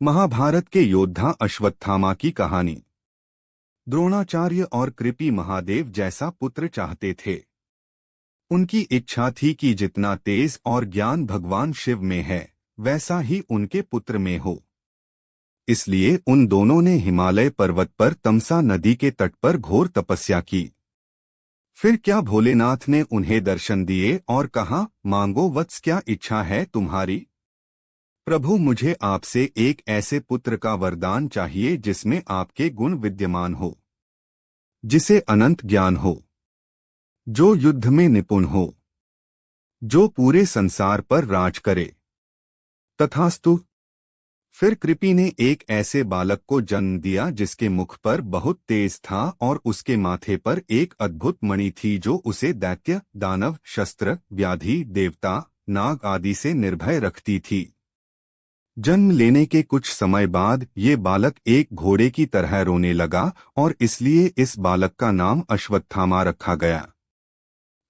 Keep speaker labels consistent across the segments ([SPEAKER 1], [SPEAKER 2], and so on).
[SPEAKER 1] महाभारत के योद्धा अश्वत्थामा की कहानी। द्रोणाचार्य और कृपि महादेव जैसा पुत्र चाहते थे। उनकी इच्छा थी कि जितना तेज और ज्ञान भगवान शिव में है वैसा ही उनके पुत्र में हो। इसलिए उन दोनों ने हिमालय पर्वत पर तमसा नदी के तट पर घोर तपस्या की। फिर क्या भोलेनाथ ने उन्हें दर्शन दिए और कहा, मांगो वत्स, क्या इच्छा है तुम्हारी? प्रभु, मुझे आपसे एक ऐसे पुत्र का वरदान चाहिए जिसमें आपके गुण विद्यमान हो, जिसे अनंत ज्ञान हो, जो युद्ध में निपुण हो, जो पूरे संसार पर राज करे। तथास्तु। फिर कृपि ने एक ऐसे बालक को जन्म दिया जिसके मुख पर बहुत तेज था और उसके माथे पर एक अद्भुत मणि थी जो उसे दैत्य, दानव, शस्त्र, व्याधि, देवता, नाग आदि से निर्भय रखती थी। जन्म लेने के कुछ समय बाद ये बालक एक घोड़े की तरह रोने लगा और इसलिए इस बालक का नाम अश्वत्थामा रखा गया।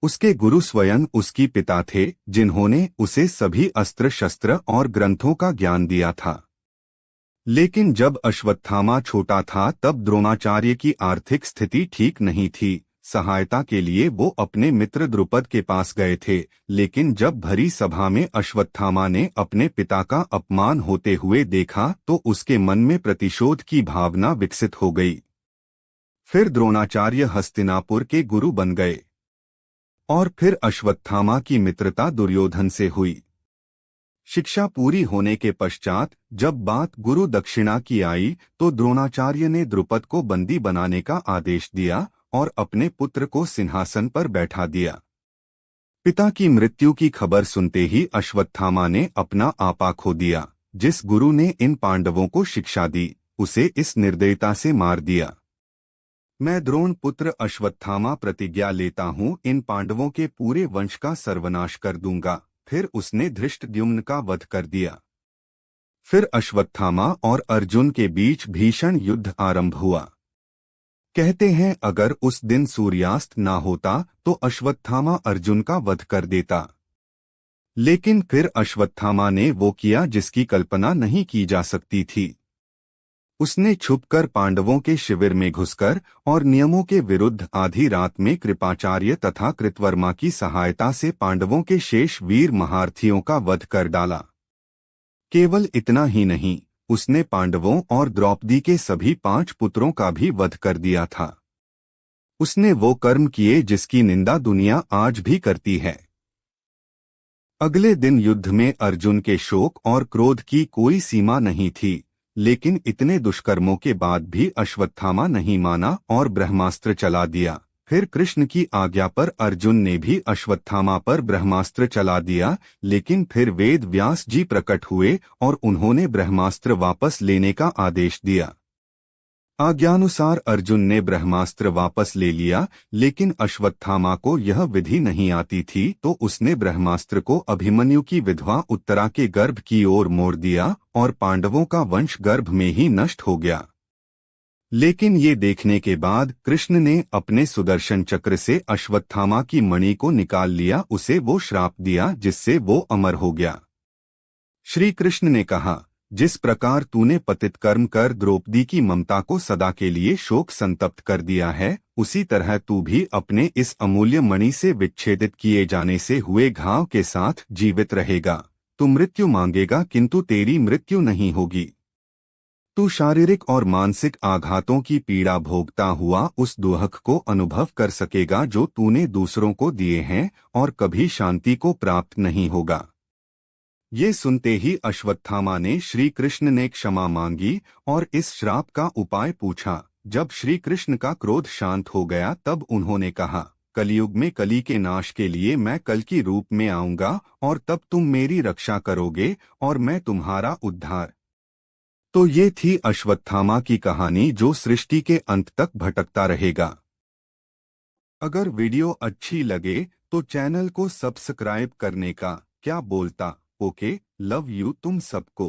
[SPEAKER 1] उसके गुरु स्वयं उसकी पिता थे, जिन्होंने उसे सभी अस्त्र शस्त्र और ग्रंथों का ज्ञान दिया था। लेकिन जब अश्वत्थामा छोटा था तब द्रोणाचार्य की आर्थिक स्थिति ठीक नहीं थी। सहायता के लिए वो अपने मित्र द्रुपद के पास गए थे, लेकिन जब भरी सभा में अश्वत्थामा ने अपने पिता का अपमान होते हुए देखा तो उसके मन में प्रतिशोध की भावना विकसित हो गई। फिर द्रोणाचार्य हस्तिनापुर के गुरु बन गए और फिर अश्वत्थामा की मित्रता दुर्योधन से हुई। शिक्षा पूरी होने के पश्चात जब बात गुरु दक्षिणा की आई तो द्रोणाचार्य ने द्रुपद को बंदी बनाने का आदेश दिया और अपने पुत्र को सिंहासन पर बैठा दिया। पिता की मृत्यु की खबर सुनते ही अश्वत्थामा ने अपना आपा खो दिया। जिस गुरु ने इन पांडवों को शिक्षा दी उसे इस निर्दयता से मार दिया। मैं द्रोण पुत्र अश्वत्थामा प्रतिज्ञा लेता हूँ, इन पांडवों के पूरे वंश का सर्वनाश कर दूंगा। फिर उसने धृष्टद्युम्न का वध कर दिया। फिर अश्वत्थामा और अर्जुन के बीच भीषण युद्ध आरंभ हुआ। कहते हैं अगर उस दिन सूर्यास्त ना होता तो अश्वत्थामा अर्जुन का वध कर देता। लेकिन फिर अश्वत्थामा ने वो किया जिसकी कल्पना नहीं की जा सकती थी। उसने छुपकर पांडवों के शिविर में घुसकर और नियमों के विरुद्ध आधी रात में कृपाचार्य तथा कृतवर्मा की सहायता से पांडवों के शेष वीर महारथियों का वध कर डाला। केवल इतना ही नहीं, उसने पांडवों और द्रौपदी के सभी 5 पुत्रों का भी वध कर दिया था। उसने वो कर्म किए जिसकी निंदा दुनिया आज भी करती है। अगले दिन युद्ध में अर्जुन के शोक और क्रोध की कोई सीमा नहीं थी, लेकिन इतने दुष्कर्मों के बाद भी अश्वत्थामा नहीं माना और ब्रह्मास्त्र चला दिया। फिर कृष्ण की आज्ञा पर अर्जुन ने भी अश्वत्थामा पर ब्रह्मास्त्र चला दिया, लेकिन फिर वेद व्यास जी प्रकट हुए और उन्होंने ब्रह्मास्त्र वापस लेने का आदेश दिया। आज्ञानुसार अर्जुन ने ब्रह्मास्त्र वापस ले लिया, लेकिन अश्वत्थामा को यह विधि नहीं आती थी तो उसने ब्रह्मास्त्र को अभिमन्यु की विधवा उत्तरा के गर्भ की ओर मोड़ दिया और पांडवों का वंश गर्भ में ही नष्ट हो गया। लेकिन ये देखने के बाद कृष्ण ने अपने सुदर्शन चक्र से अश्वत्थामा की मणि को निकाल लिया, उसे वो श्राप दिया जिससे वो अमर हो गया। श्री कृष्ण ने कहा, जिस प्रकार तूने पतित कर्म कर द्रौपदी की ममता को सदा के लिए शोक संतप्त कर दिया है, उसी तरह तू भी अपने इस अमूल्य मणि से विच्छेदित किए जाने से हुए घाव के साथ जीवित रहेगा। तू मृत्यु मांगेगा किंतु तेरी मृत्यु नहीं होगी। तू शारीरिक और मानसिक आघातों की पीड़ा भोगता हुआ उस दुख को अनुभव कर सकेगा जो तूने दूसरों को दिए हैं और कभी शांति को प्राप्त नहीं होगा। ये सुनते ही अश्वत्थामा ने श्री कृष्ण ने क्षमा मांगी और इस श्राप का उपाय पूछा। जब श्री कृष्ण का क्रोध शांत हो गया तब उन्होंने कहा, कलयुग में कली के नाश के लिए मैं कल की रूप में आऊंगा और तब तुम मेरी रक्षा करोगे और मैं तुम्हारा उद्धार। तो ये थी अश्वत्थामा की कहानी जो सृष्टि के अंत तक भटकता रहेगा। अगर वीडियो अच्छी लगे तो चैनल को सब्सक्राइब करने का क्या बोलता। ओके, लव यू तुम सबको।